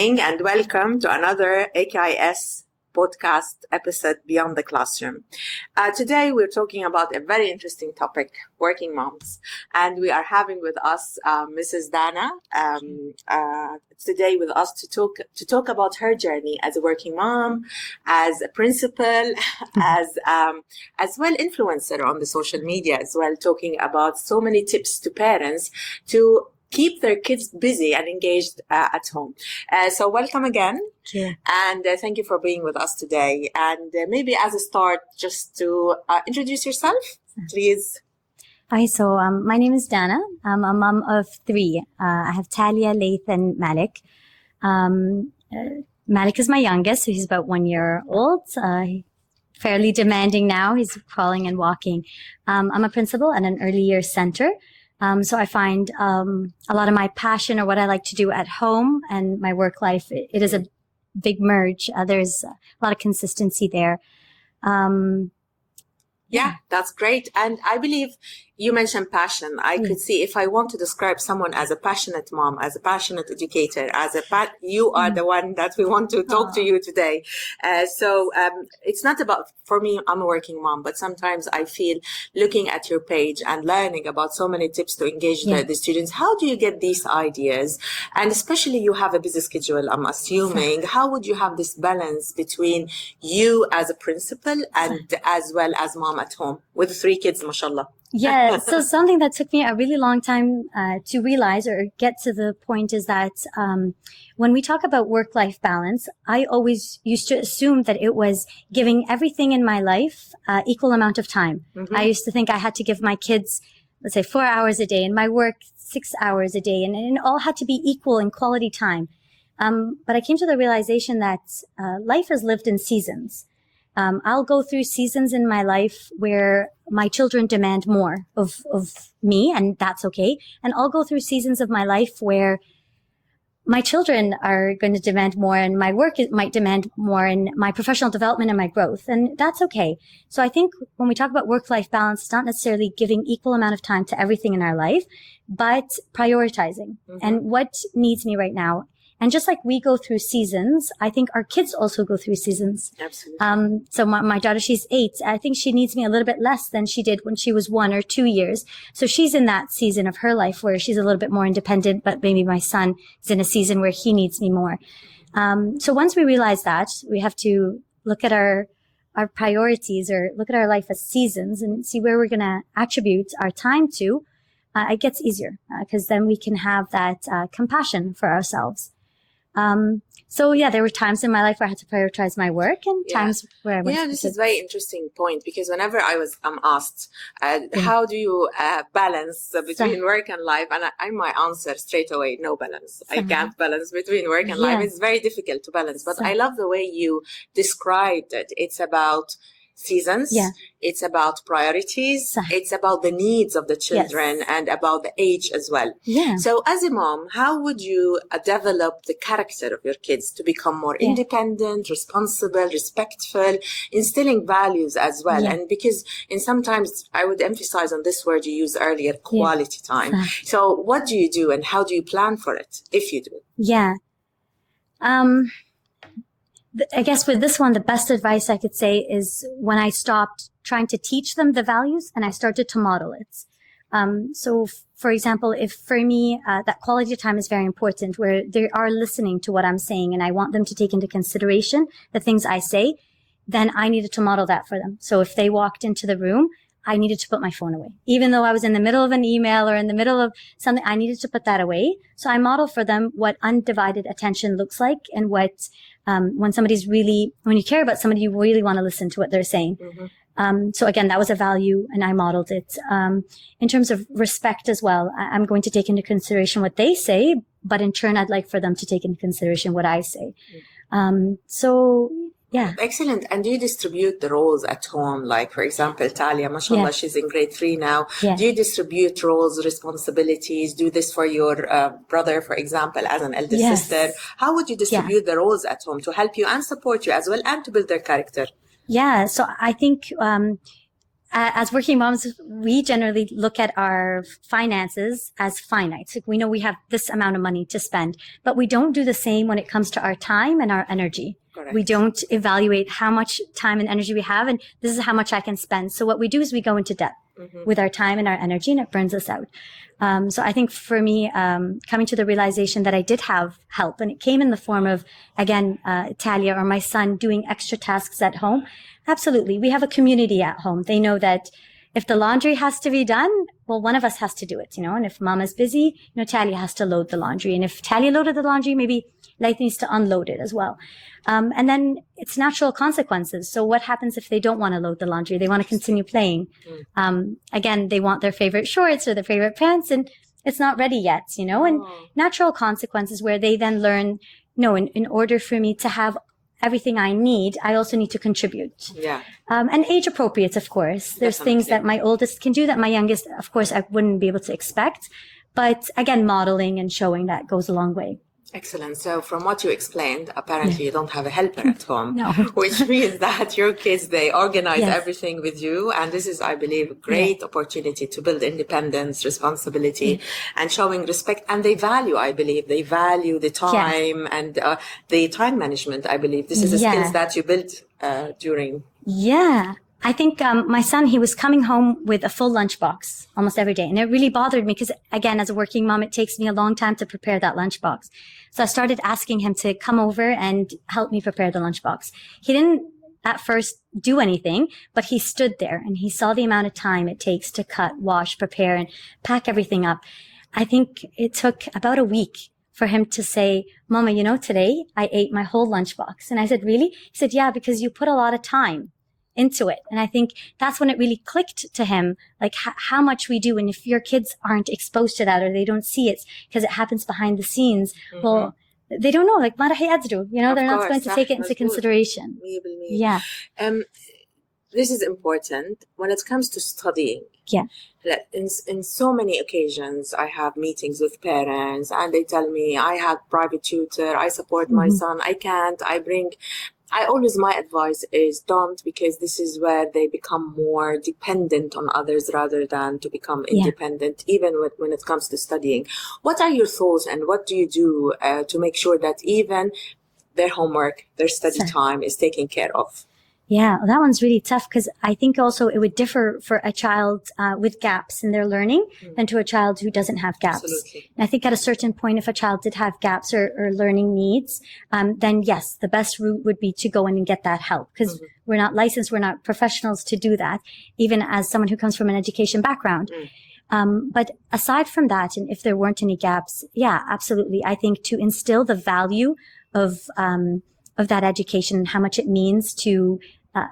evening and welcome to another AKIS podcast episode Beyond the Classroom. Today we're talking about a very interesting topic, working moms. And we are having with us Mrs. Dana today with us to talk about her journey as a working mom, as a principal, as well influencer on the social media as well, talking about so many tips to parents to keep their kids busy and engaged at home. So welcome again. Yeah. And thank you for being with us today. And maybe as a start, just to introduce yourself, please. Hi, so my name is Dana. I'm a mom of three. I have Talia, Laith, and Malik. Malik is my youngest, so he's about 1 year old. Fairly demanding now. He's crawling and walking. I'm a principal at an early years center. So I find a lot of my passion or what I like to do at home and my work life, it is a big merge. There's a lot of consistency there. Yeah, that's great. And I believe you mentioned passion. I could see if I want to describe someone as a passionate mom, as a passionate educator, you are the one that we want to talk to you today. So it's not about, for me, I'm a working mom, but sometimes I feel looking at your page and learning about so many tips to engage the students. How do you get these ideas? And especially you have a busy schedule, I'm assuming. How would you have this balance between you as a principal and as well as mom at home with 3 kids, mashallah? Yeah, so something that took me a really long time to realize or get to the point is that when we talk about work-life balance, I always used to assume that it was giving everything in my life equal amount of time. I used to think I had to give my kids, let's say, 4 hours a day and my work 6 hours a day, and it all had to be equal in quality time. But I came to the realization that life is lived in seasons. I'll go through seasons in my life where my children demand more of me, and that's okay. And I'll go through seasons of my life where my children are going to demand more and my work might demand more and my professional development and my growth. And that's okay. So I think when we talk about work-life balance, it's not necessarily giving equal amount of time to everything in our life, but prioritizing and what needs me right now. And just like we go through seasons, I think our kids also go through seasons. Absolutely. So my daughter, she's 8. I think she needs me a little bit less than she did when she was 1 or 2 years. So she's in that season of her life where she's a little bit more independent, but maybe my son is in a season where he needs me more. So once we realize that, we have to look at our priorities or look at our life as seasons and see where we're going to attribute our time to. It gets easier because then we can have that compassion for ourselves. So yeah, there were times in my life where I had to prioritize my work and times where I went to this is a very interesting point because whenever I'm asked, how do you balance between work and life? And my answer straight away, no balance. I can't balance between work and life. It's very difficult to balance, but I love the way you described it. It's about seasons. It's about priorities. It's about the needs of the children and about the age as well. So as a mom, how would you develop the character of your kids to become more independent, responsible, respectful, instilling values as well? And because sometimes I would emphasize on this word you used earlier, quality time. So what do you do and how do you plan for it if you do? I guess with this one, the best advice I could say is when I stopped trying to teach them the values and I started to model it. So for example, if for me, that quality of time is very important where they are listening to what I'm saying and I want them to take into consideration the things I say, then I needed to model that for them. So if they walked into the room, I needed to put my phone away. Even though I was in the middle of an email or in the middle of something, I needed to put that away. So I model for them what undivided attention looks like and what, when you care about somebody, you really want to listen to what they're saying. So again, that was a value and I modeled it. In terms of respect as well, I'm going to take into consideration what they say, but in turn, I'd like for them to take into consideration what I say. Yeah. Excellent. And do you distribute the roles at home? Like, for example, Talia, mashallah, she's in grade 3 now. Do you distribute roles, responsibilities? Do this for your brother, for example, as an elder sister? How would you distribute the roles at home to help you and support you as well and to build their character? Yeah. So I think as working moms, we generally look at our finances as finite. So we know we have this amount of money to spend, but we don't do the same when it comes to our time and our energy. Correct. We don't evaluate how much time and energy we have, and this is how much I can spend. So what we do is we go into debt with our time and our energy, and it burns us out. So I think for me, coming to the realization that I did have help, and it came in the form of, again, Talia or my son doing extra tasks at home. Absolutely. We have a community at home. They know that if the laundry has to be done, well, one of us has to do it, and if mama's busy, Talia has to load the laundry. And if Talia loaded the laundry, maybe Laith needs to unload it as well. And then it's natural consequences. So what happens if they don't want to load the laundry? They want to continue playing. Again, they want their favorite shorts or their favorite pants, and it's not ready yet, and natural consequences where they then learn, no, in order for me to have everything I need, I also need to contribute. Yeah. And age appropriate, of course. There's things that my oldest can do that my youngest, of course, I wouldn't be able to expect. But again, modeling and showing that goes a long way. Excellent. So from what you explained, apparently you don't have a helper at home, No. which means that your kids, they organize Yes. everything with you. And this is, I believe, a great opportunity to build independence, responsibility, and showing respect. And they value, I believe, they value the time and the time management, I believe. This is the skills that you built during. Yeah. I think my son, he was coming home with a full lunchbox almost every day. And it really bothered me because, again, as a working mom, it takes me a long time to prepare that lunchbox. So I started asking him to come over and help me prepare the lunchbox. He didn't at first do anything, but he stood there and he saw the amount of time it takes to cut, wash, prepare, and pack everything up. I think it took about a week for him to say, Mama, today I ate my whole lunchbox. And I said, really? He said, yeah, because you put a lot of time into it. And I think that's when it really clicked to him, like how much we do. And if your kids aren't exposed to that or they don't see it because it happens behind the scenes, well, they don't know, like, they're not going to take it into consideration. Yeah. This is important when it comes to studying. Yeah. In so many occasions, I have meetings with parents and they tell me, I have private tutor, I support my son, my advice is don't, because this is where they become more dependent on others rather than to become independent, even when it comes to studying. What are your thoughts and what do you do to make sure that even their homework, their study time is taken care of? Yeah, that one's really tough because I think also it would differ for a child with gaps in their learning than to a child who doesn't have gaps. Absolutely. And I think at a certain point, if a child did have gaps or learning needs, then yes, the best route would be to go in and get that help because we're not licensed, we're not professionals to do that, even as someone who comes from an education background. But aside from that, and if there weren't any gaps, yeah, absolutely. I think to instill the value of that education and how much it means to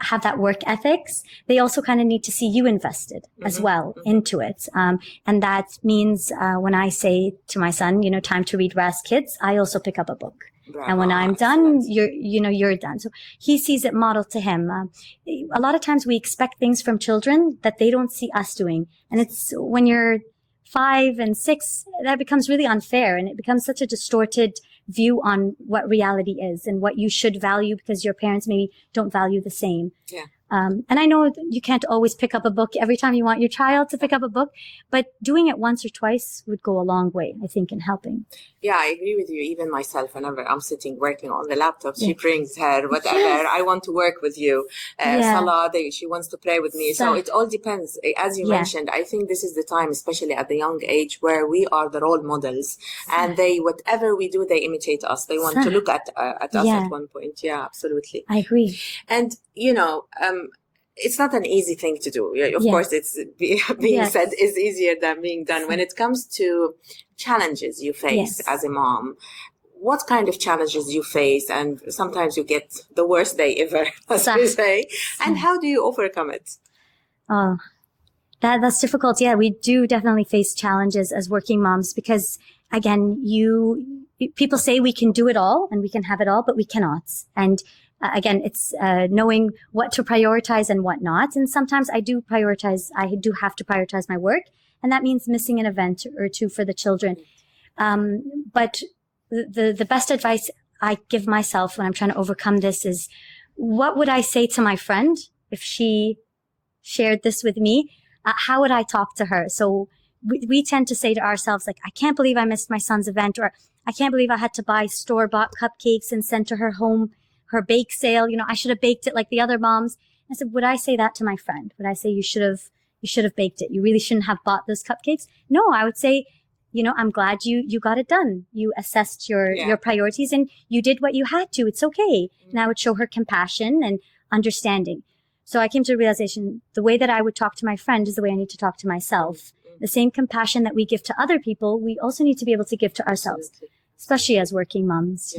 have that work ethics, they also kind of need to see you invested as well into it. And that means when I say to my son, time to read Ras Kids, I also pick up a book. Bravo. And when I'm done, you're done. So he sees it modeled to him. A lot of times we expect things from children that they don't see us doing. And it's when you're 5 and 6, that becomes really unfair and it becomes such a distorted view on what reality is and what you should value because your parents maybe don't value the same. Yeah. And I know you can't always pick up a book every time you want your child to pick up a book, but doing it once or twice would go a long way, I think, in helping. Yeah, I agree with you. Even myself, whenever I'm sitting working on the laptop, she brings her whatever. I want to work with you. Salah, she wants to play with me. So it all depends. As you mentioned, I think this is the time, especially at the young age, where we are the role models. And whatever we do, they imitate us. They want to look at us at one point. Yeah, absolutely. I agree. And, it's not an easy thing to do. Of course, it's being said is easier than being done. When it comes to challenges you face as a mom, what kind of challenges you face? And sometimes you get the worst day ever, as we say. And how do you overcome it? Oh, that's difficult. Yeah, we do definitely face challenges as working moms because, again, people say we can do it all and we can have it all, but we cannot. And again, it's knowing what to prioritize and what not. And sometimes I do have to prioritize my work. And that means missing an event or two for the children. But the best advice I give myself when I'm trying to overcome this is, what would I say to my friend if she shared this with me, how would I talk to her? So we tend to say to ourselves, like, I can't believe I missed my son's event, or I can't believe I had to buy store-bought cupcakes and send to her home her bake sale. I should have baked it like the other moms. I said, would I say that to my friend? Would I say you should have baked it? You really shouldn't have bought those cupcakes? No, I would say, I'm glad you got it done. You assessed your priorities and you did what you had to. It's okay. And I would show her compassion and understanding. So I came to the realization, the way that I would talk to my friend is the way I need to talk to myself. The same compassion that we give to other people, we also need to be able to give to ourselves, especially as working moms,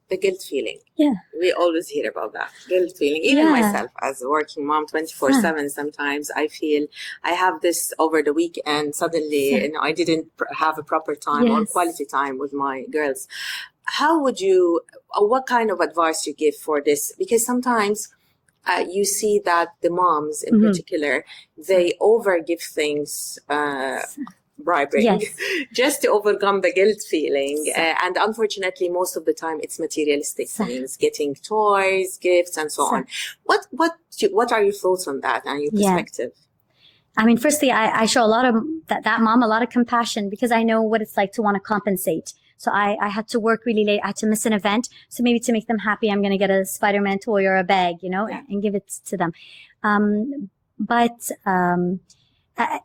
The guilt feeling. Yeah. We always hear about that. Guilt feeling. Even myself as a working mom 24/7, sometimes I feel I have this over the weekend. Suddenly, I didn't have a proper time or quality time with my girls. How would you, or what kind of advice you give for this? Because sometimes you see that the moms in particular, they overgive things, bribing, just to overcome the guilt feeling. And unfortunately, most of the time it's materialistic things, getting toys, gifts, and so on. What are your thoughts on that and your perspective? I mean, firstly, I show a lot of that mom a lot of compassion because I know what it's like to want to compensate. So I had to work really late. I had to miss an event. So maybe to make them happy, I'm going to get a Spider-Man toy or a bag, and give it to them. But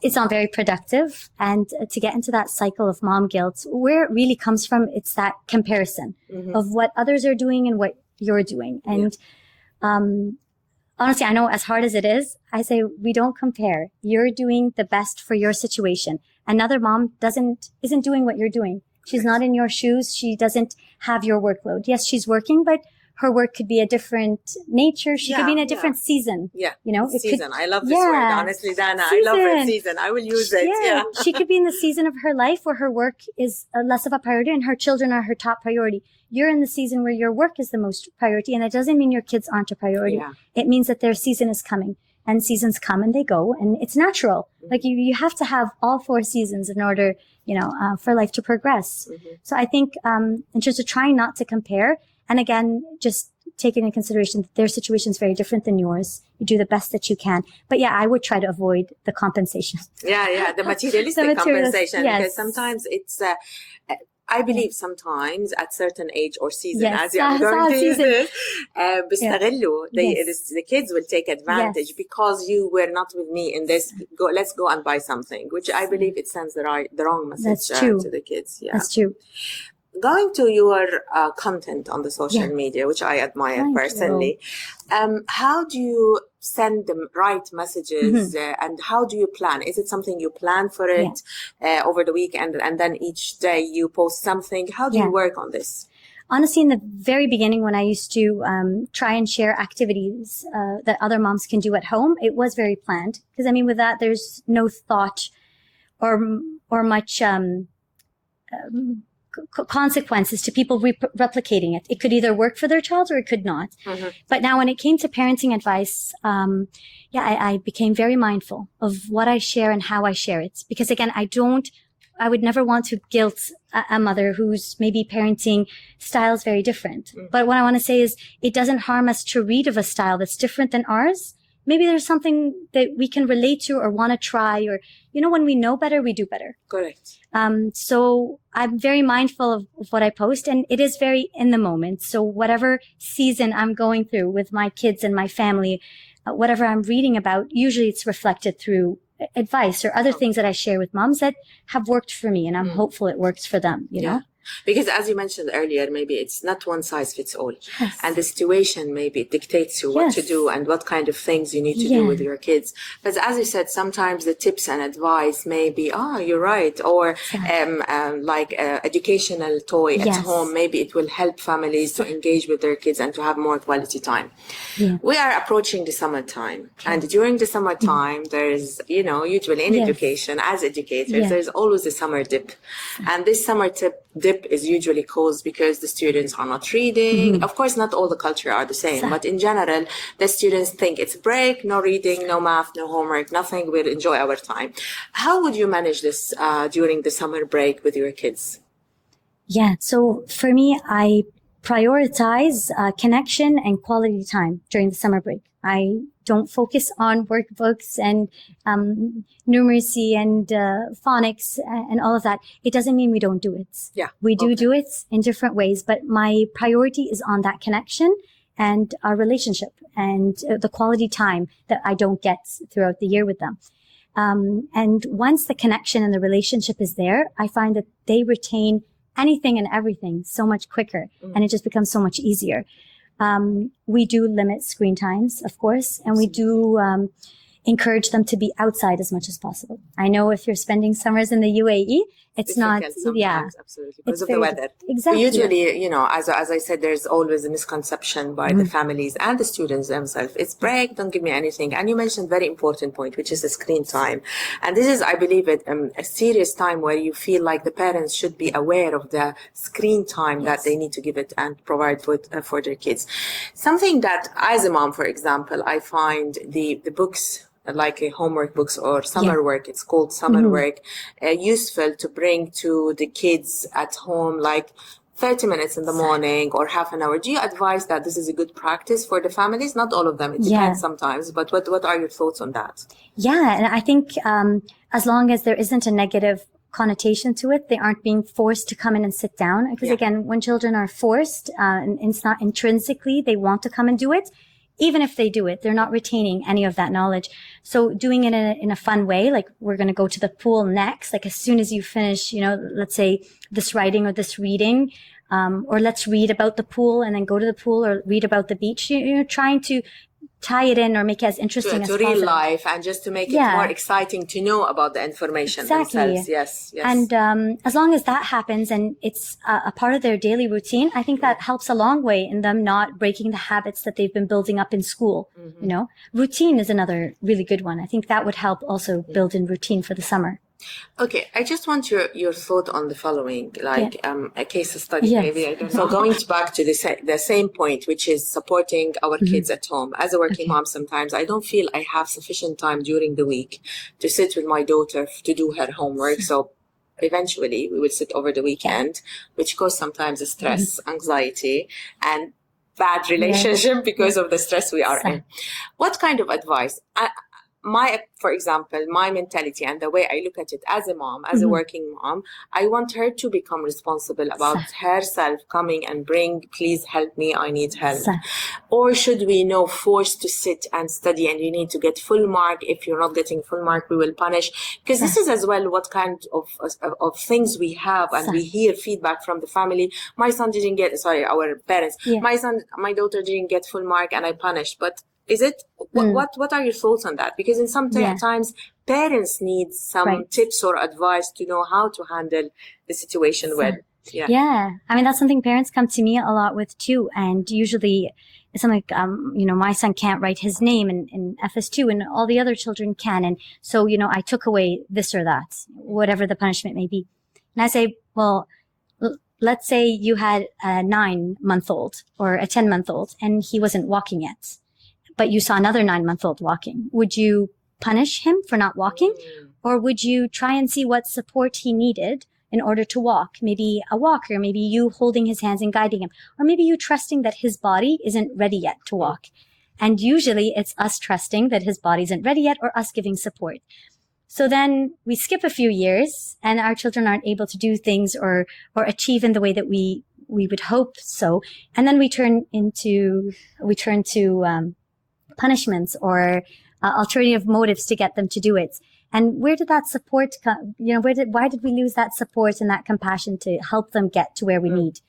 it's not very productive. And to get into that cycle of mom guilt, where it really comes from, it's that comparison of what others are doing and what you're doing. And honestly, I know as hard as it is, I say we don't compare. You're doing the best for your situation. Another mom isn't doing what you're doing. She's not in your shoes. She doesn't have your workload. Yes, she's working, but her work could be a different nature. She could be in a different season. Yeah. Season. I love this word. Honestly, Dana, I love her season. I will use it. Yeah. She could be in the season of her life where her work is less of a priority and her children are her top priority. You're in the season where your work is the most priority. And that doesn't mean your kids aren't a priority. Yeah. It means that their season is coming. And seasons come and they go. And it's natural. Like you have to have all 4 seasons in order, for life to progress. So I think in terms of trying not to compare, and again, just taking into consideration that their situation is very different than yours. You do the best that you can. But I would try to avoid the compensation. The materialistic compensation. Because sometimes it's, I believe sometimes at certain age or season, as you are going to use this, the kids will take advantage because you were not with me in this. Let's go and buy something, which I believe it sends the wrong message to the kids. Yeah. That's true. Going to your content on the social media, which I admire personally, how do you send the right messages and how do you plan? Is it something you plan for it over the weekend and then each day you post something? How do you work on this? Honestly, in the very beginning, when I used to try and share activities that other moms can do at home, it was very planned. Because with that, there's no thought or much consequences to people replicating it. It could either work for their child or it could not. But now when it came to parenting advice, I became very mindful of what I share and how I share it. Because again, I would never want to guilt a mother whose maybe parenting style is very different. But what I want to say is it doesn't harm us to read of a style that's different than ours. Maybe there's something that we can relate to or want to try, or, when we know better, we do better. Correct. So I'm very mindful of what I post, and it is very in the moment. So whatever season I'm going through with my kids and my family, whatever I'm reading about, usually it's reflected through advice or other things that I share with moms that have worked for me, and I'm hopeful it works for them, you know? Because as you mentioned earlier, maybe it's not one size fits all. And the situation maybe dictates you what to do and what kind of things you need to do with your kids. But as you said, sometimes the tips and advice may be, you're right. Or like educational toy at home, maybe it will help families to engage with their kids and to have more quality time. We are approaching the summertime. And during the summertime, there's, usually in education, as educators, there's always a summer dip. And this summer dip is usually caused because the students are not reading. Of course, not all the culture are the same, but in general, the students think it's break, no reading, no math, no homework, nothing. We'll enjoy our time. How would you manage this during the summer break with your kids? So for me, I prioritize connection and quality time during the summer break. I don't focus on workbooks and numeracy and phonics and all of that. It doesn't mean we don't do it. Yeah, we do it in different ways, but my priority is on that connection and our relationship and the quality time that I don't get throughout the year with them. And once the connection and the relationship is there, I find that they retain anything and everything so much quicker, and it just becomes so much easier. We do limit screen times, of course, and we do encourage them to be outside as much as possible. I know if you're spending summers in the UAE, it's not, absolutely, because of the weather. Exactly. Usually, you know, as I said, there's always a misconception by the families and the students themselves. It's break, don't give me anything. And you mentioned a very important point, which is the screen time. And this is, I believe, a serious time where you feel like the parents should be aware of the screen time that they need to give it and provide for their kids. Something that, as a mom, for example, I find the books, like homework books or summer work, it's called summer work, useful to bring to the kids at home, like 30 minutes in the morning or half an hour. Do you advise that this is a good practice for the families? Not all of them, it depends sometimes, but what are your thoughts on that? Yeah, and I think as long as there isn't a negative connotation to it, they aren't being forced to come in and sit down. Because again, when children are forced, and it's not intrinsically, they want to come and do it, even if they do it, they're not retaining any of that knowledge. So doing it in a fun way, like we're going to go to the pool next, like as soon as you finish, you know, let's say this writing or this reading, or let's read about the pool and then go to the pool or read about the beach. You're trying to tie it in or make it as interesting as possible. To real life and just to make it more exciting to know about the information themselves. Yes. And as long as that happens and it's a part of their daily routine, I think that helps a long way in them not breaking the habits that they've been building up in school. You know, routine is another really good one. I think that would help also build in routine for the summer. Okay, I just want your thought on the following, like a case study, maybe. I don't know. So going back to the same point, which is supporting our kids at home. As a working mom, sometimes I don't feel I have sufficient time during the week to sit with my daughter to do her homework. So eventually we will sit over the weekend, which causes sometimes stress, anxiety, and bad relationship because of the stress we are in. What kind of advice? For example, my mentality and the way I look at it as a mom, as a working mom, I want her to become responsible about herself coming and bring, please help me, I need help. Or should we forced to sit and study and you need to get full mark. If you're not getting full mark, we will punish. Because this is as well what kind of things we have, and we hear feedback from the family. My son didn't get, our parents, my daughter didn't get full mark and I punished. But is it, what are your thoughts on that? Because in some times, parents need some tips or advice to know how to handle the situation well. Yeah. I mean, that's something parents come to me a lot with too. And usually it's something like, my son can't write his name in FS2 and all the other children can. And so, I took away this or that, whatever the punishment may be. And I say, well, let's say you had a 9-month-old or a 10-month-old and he wasn't walking yet, but you saw another 9-month-old walking. Would you punish him for not walking? Or would you try and see what support he needed in order to walk? Maybe a walker, maybe you holding his hands and guiding him, or maybe you trusting that his body isn't ready yet to walk. And usually it's us trusting that his body isn't ready yet or us giving support. So then we skip a few years and our children aren't able to do things or achieve in the way that we would hope so. And then we turn to punishments or alternative motives to get them to do it. And where did that support come? Why did we lose that support and that compassion to help them get to where we need?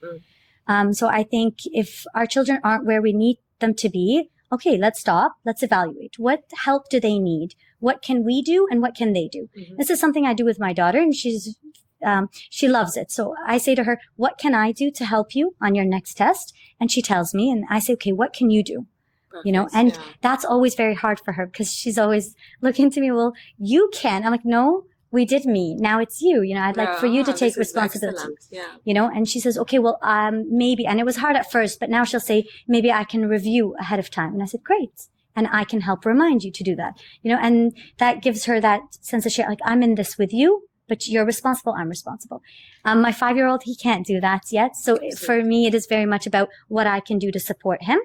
So I think if our children aren't where we need them to be, okay, let's stop. Let's evaluate. What help do they need? What can we do and what can they do? This is something I do with my daughter, and she loves it. So I say to her, what can I do to help you on your next test? And she tells me, and I say, okay, what can you do? That's always very hard for her because she's always looking to me, well, you can. I'm like, no, we did me. Now it's you. I'd like for you to take responsibility. And she says, okay, well, maybe. And it was hard at first, but now she'll say, maybe I can review ahead of time. And I said, great. And I can help remind you to do that. And that gives her that sense of share. Like, I'm in this with you, but you're responsible. I'm responsible. My 5-year-old, he can't do that yet. So for me, it is very much about what I can do to support him.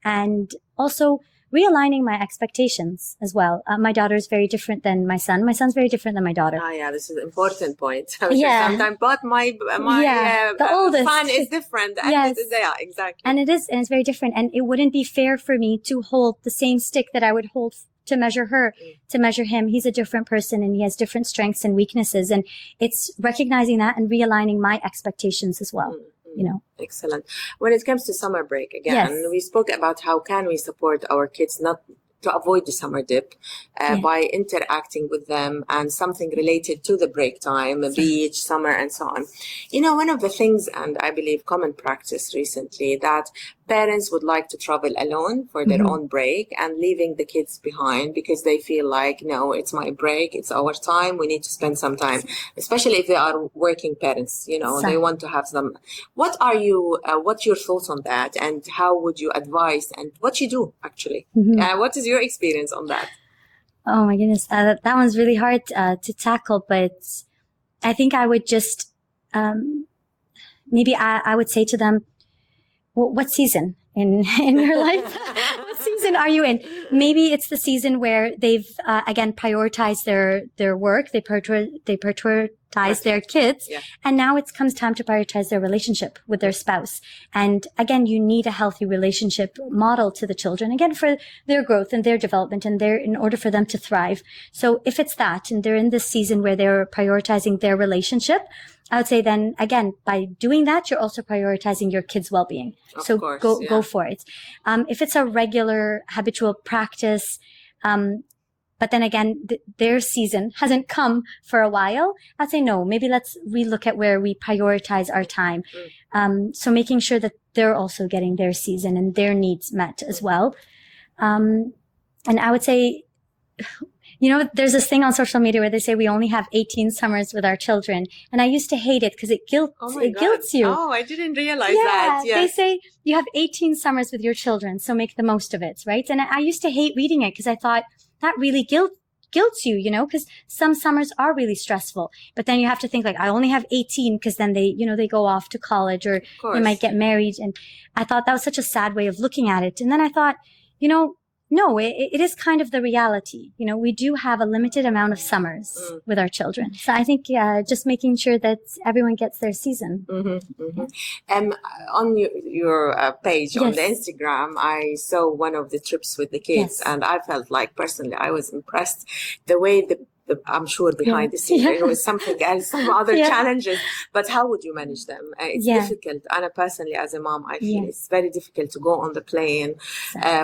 And also realigning my expectations as well. My daughter is very different than my son. My son's very different than my daughter. Ah, yeah, this is an important point. Yeah. Sometimes, but my the oldest son is different. Yes. Yeah, exactly. And it's very different. And it wouldn't be fair for me to hold the same stick that I would hold to measure her, to measure him. He's a different person and he has different strengths and weaknesses. And it's recognizing that and realigning my expectations as well. You know. Excellent. When it comes to summer break, again, we spoke about how can we support our kids not to avoid the summer dip by interacting with them and something related to the break time, the beach, summer, and so on. You know, one of the things, and I believe common practice recently, that parents would like to travel alone for their own break and leaving the kids behind because they feel like, no, it's my break, it's our time, we need to spend some time, especially if they are working parents, you know, they want to have some. What's your thoughts on that, and how would you advise, and what you do actually? What is your experience on that? Oh my goodness, that one's really hard to tackle, but I think I would just, maybe I would say to them, what season in your life? What season are you in? Maybe it's the season where they've, again, prioritized their work. They prioritize their kids. Yeah. And now it comes time to prioritize their relationship with their spouse. And again, you need a healthy relationship model to the children, again, for their growth and their development and in order for them to thrive. So if it's that, and they're in this season where they're prioritizing their relationship, I would say then, again, by doing that, you're also prioritizing your kids' well-being. So go for it. If it's a regular habitual practice, but then again, their season hasn't come for a while, I'd say no, maybe let's relook at where we prioritize our time. So making sure that they're also getting their season and their needs met as well. And I would say, you know, there's this thing on social media where they say we only have 18 summers with our children. And I used to hate it because it guilts you. Oh, I didn't realize that. Yeah, they say you have 18 summers with your children, so make the most of it, right? And I used to hate reading it because I thought that really guilts you, you know, because some summers are really stressful. But then you have to think like, I only have 18 because then they go off to college or they might get married. And I thought that was such a sad way of looking at it. And then I thought, you know, no, it is kind of the reality. You know, we do have a limited amount of summers with our children. So I think, just making sure that everyone gets their season. On your page on the Instagram, I saw one of the trips with the kids, and I felt like personally I was impressed the way I'm sure behind the scenes there was something else, some other challenges, but how would you manage them? It's difficult. And personally, as a mom, I feel it's very difficult to go on the plane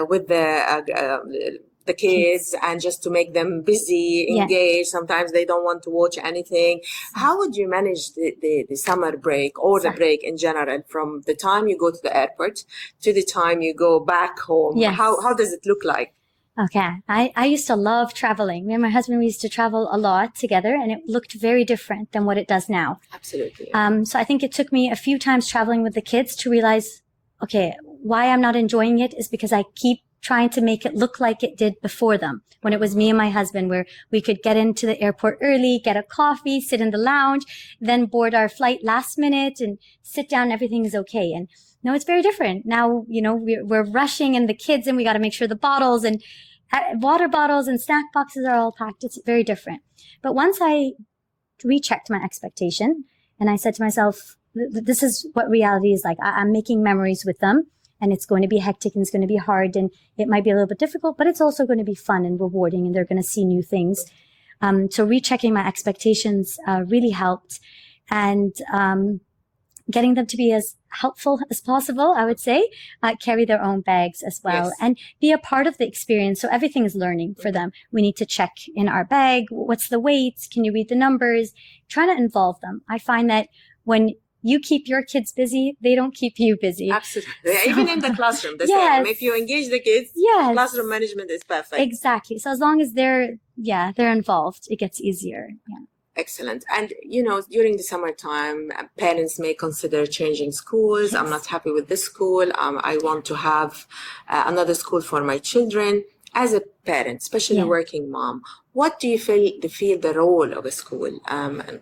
with the kids and just to make them busy, engaged. Sometimes they don't want to watch anything. How would you manage the summer break or the break in general from the time you go to the airport to the time you go back home? How does it look like? Okay. I used to love traveling. Me and my husband, we used to travel a lot together and it looked very different than what it does now. Absolutely. So I think it took me a few times traveling with the kids to realize, okay, why I'm not enjoying it is because I keep trying to make it look like it did before them when it was me and my husband, where we could get into the airport early, get a coffee, sit in the lounge, then board our flight last minute and sit down. Everything is okay. And no, it's very different. Now, you know, we're rushing and the kids and we got to make sure the bottles and water bottles and snack boxes are all packed. It's very different. But once I rechecked my expectation and I said to myself, this is what reality is like. I'm making memories with them and it's going to be hectic and it's going to be hard and it might be a little bit difficult, but it's also going to be fun and rewarding and they're going to see new things. So rechecking my expectations really helped. And getting them to be as helpful as possible, I would say, carry their own bags as well and be a part of the experience. So everything is learning for them. We need to check in our bag. What's the weight? Can you read the numbers? Trying to involve them. I find that when you keep your kids busy, they don't keep you busy. Absolutely. So, even in the classroom, the same. If you engage the kids, classroom management is perfect. Exactly. So as long as they're involved, it gets easier. Yeah. Excellent. And, you know, during the summertime, parents may consider changing schools. I'm not happy with this school. I want to have another school for my children. As a parent, especially a working mom, what do you feel the role of a school?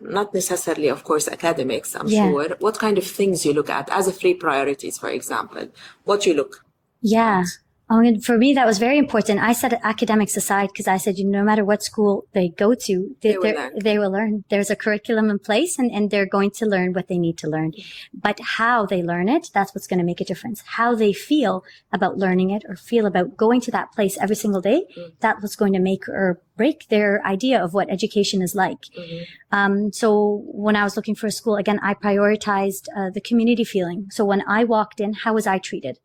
Not necessarily, of course, academics, I'm sure. What kind of things you look at as a 3 priorities, for example? What you look at? And for me, that was very important. I set academics aside because I said, no matter what school they go to, they will learn. There's a curriculum in place and they're going to learn what they need to learn. But how they learn it, that's what's going to make a difference. How they feel about learning it or feel about going to that place every single day, that's what's going to make or break their idea of what education is like. So when I was looking for a school, again, I prioritized the community feeling. So when I walked in, how was I treated?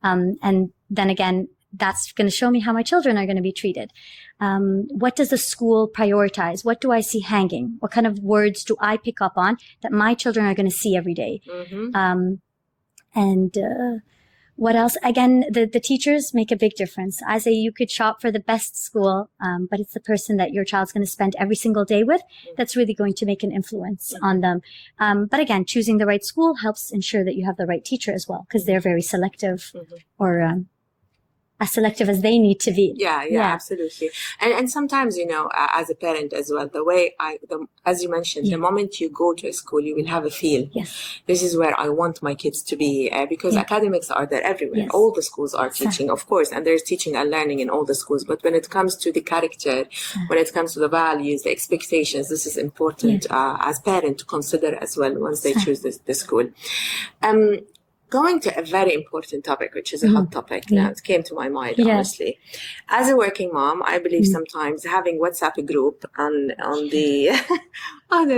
And then again, that's going to show me how my children are going to be treated. What does the school prioritize? What do I see hanging? What kind of words do I pick up on that my children are going to see every day? What else? Again, the teachers make a big difference. I say you could shop for the best school, but it's the person that your child's going to spend every single day with that's really going to make an influence on them. But again, choosing the right school helps ensure that you have the right teacher as well, because they're very selective or as selective as they need to be. Yeah, absolutely. And sometimes, as a parent as well, the way as you mentioned, the moment you go to a school, you will have a feel. Yes. This is where I want my kids to be, because academics are there everywhere. Yes. All the schools are teaching, of course, and there's teaching and learning in all the schools. But when it comes to the character, when it comes to the values, the expectations, this is important as parent to consider as well once they choose the school. Going to a very important topic, which is a hot topic now, it came to my mind, honestly. As a working mom, I believe sometimes having WhatsApp group on the on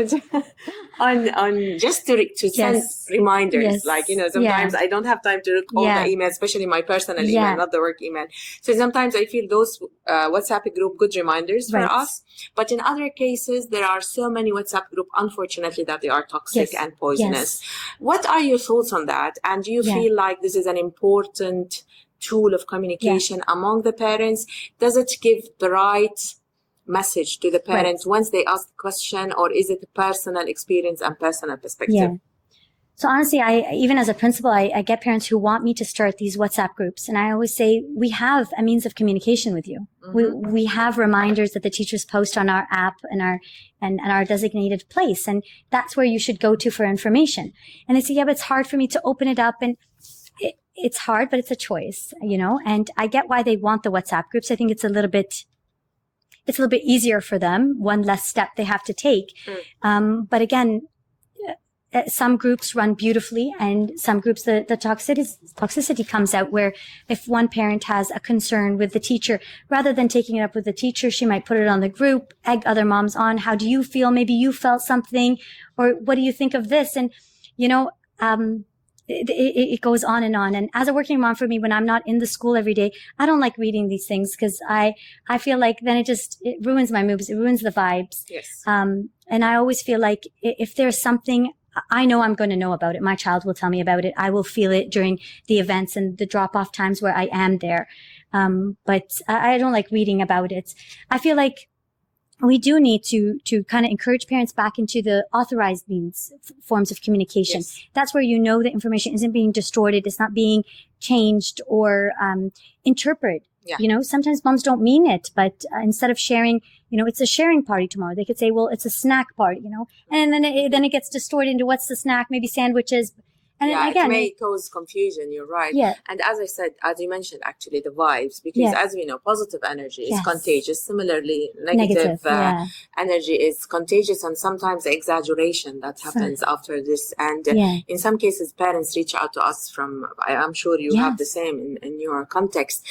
just to send reminders, like sometimes I don't have time to look all the emails, especially my personal email, not the work email. So sometimes I feel those WhatsApp group good reminders for us, but in other cases there are so many WhatsApp group, unfortunately, that they are toxic and poisonous. What are your thoughts on that? And do you feel like this is an important tool of communication among the parents? Does it give the right message to the parents once they ask the question, or is it a personal experience and personal perspective? Yeah. So honestly, even as a principal, I get parents who want me to start these WhatsApp groups. And I always say, we have a means of communication with you. We have reminders that the teachers post on our app and our designated place. And that's where you should go to for information. And they say, but it's hard for me to open it up. And it's hard, but it's a choice, and I get why they want the WhatsApp groups. I think it's a little bit easier for them, one less step they have to take. But again, some groups run beautifully, and some groups, the toxicity comes out where if one parent has a concern with the teacher, rather than taking it up with the teacher, she might put it on the group, egg other moms on. How do you feel? Maybe you felt something, or what do you think of this? And, it goes on. And as a working mom, for me, when I'm not in the school every day, I don't like reading these things because I feel like then it ruins my moods. It ruins the vibes. Yes. And I always feel like if there's something, I know I'm going to know about it. My child will tell me about it. I will feel it during the events and the drop-off times where I am there. But I don't like reading about it. I feel like we do need to kind of encourage parents back into the authorized means, forms of communication. Yes. That's where the information isn't being distorted. It's not being changed or interpreted. Yeah. Sometimes moms don't mean it, but instead of sharing, it's a sharing party tomorrow. They could say, well, it's a snack party, and then it gets distorted into what's the snack, maybe sandwiches. And again, it may cause confusion. You're right. Yeah. And as I said, as you mentioned, actually the vibes, because as we know, positive energy is contagious. Similarly, negative energy is contagious, and sometimes the exaggeration that happens after this. And in some cases, parents reach out to us I'm sure you have the same in your context.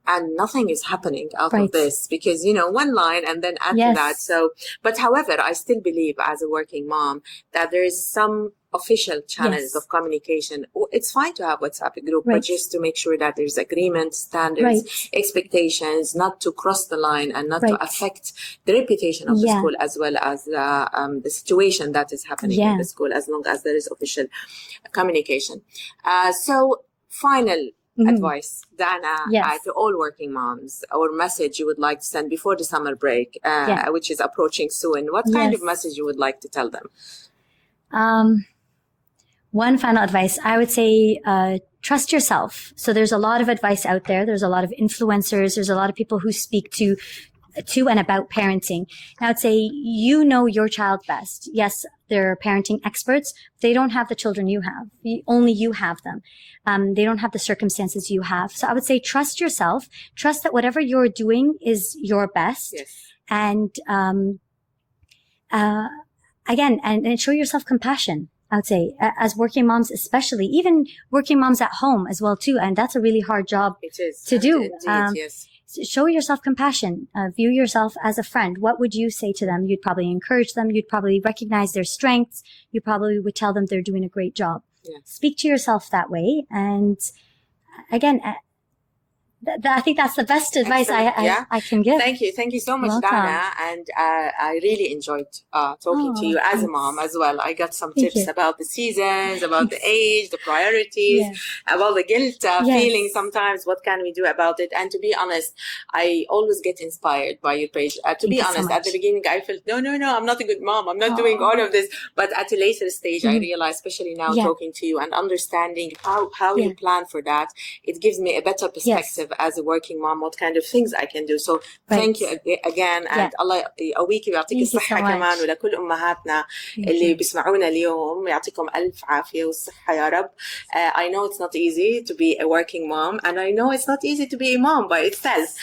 And nothing is happening out of this because, one line and then after that. So, but however, I still believe as a working mom that there is some official channels of communication. It's fine to have WhatsApp group, but just to make sure that there's agreement, standards, expectations, not to cross the line and not to affect the reputation of the school as well as the situation that is happening in the school, as long as there is official communication. So final advice, Dana, to all working moms, or message you would like to send before the summer break, which is approaching soon. What kind of message you would like to tell them? One final advice, I would say, trust yourself. So there's a lot of advice out there. There's a lot of influencers. There's a lot of people who speak to to and about parenting. And I would say, you know your child best. Yes, they're parenting experts. They don't have the children you have. Only you have them. They don't have the circumstances you have. So I would say, trust yourself. Trust that whatever you're doing is your best. Yes. And again, and show yourself compassion. I would say, as working moms, especially, even working moms at home as well too. And that's a really hard job to do. Indeed, yes. Show yourself compassion. View yourself as a friend. What would you say to them? You'd probably encourage them. You'd probably recognize their strengths. You probably would tell them they're doing a great job. Yeah. Speak to yourself that way. And again, I think that's the best advice I can give. Thank you so much, Dana. And I really enjoyed talking to you as a mom as well. I got some tips about the seasons, about the age, the priorities, about the guilt feeling sometimes. What can we do about it? And to be honest, I always get inspired by your page. To be honest, at the beginning, I felt, no, I'm not a good mom. I'm not doing all of this. But at a later stage, I realized, especially now talking to you and understanding how you plan for that, it gives me a better perspective as a working mom, what kind of things I can do. So thank you again, and الله يقويكي ويعطيك الصحة كمان، ولكل أمهاتنا اللي بيسمعونا اليوم يعطيكم ألف عافية والصحة يا رب. I know it's not easy to be a working mom, and I know it's not easy to be a mom by itself.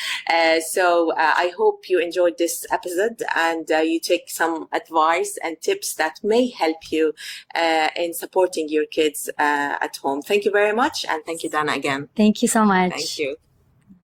So I hope you enjoyed this episode, and you take some advice and tips that may help you in supporting your kids at home. Thank you very much, and thank you, Dana, again. Thank you so much. Thank you.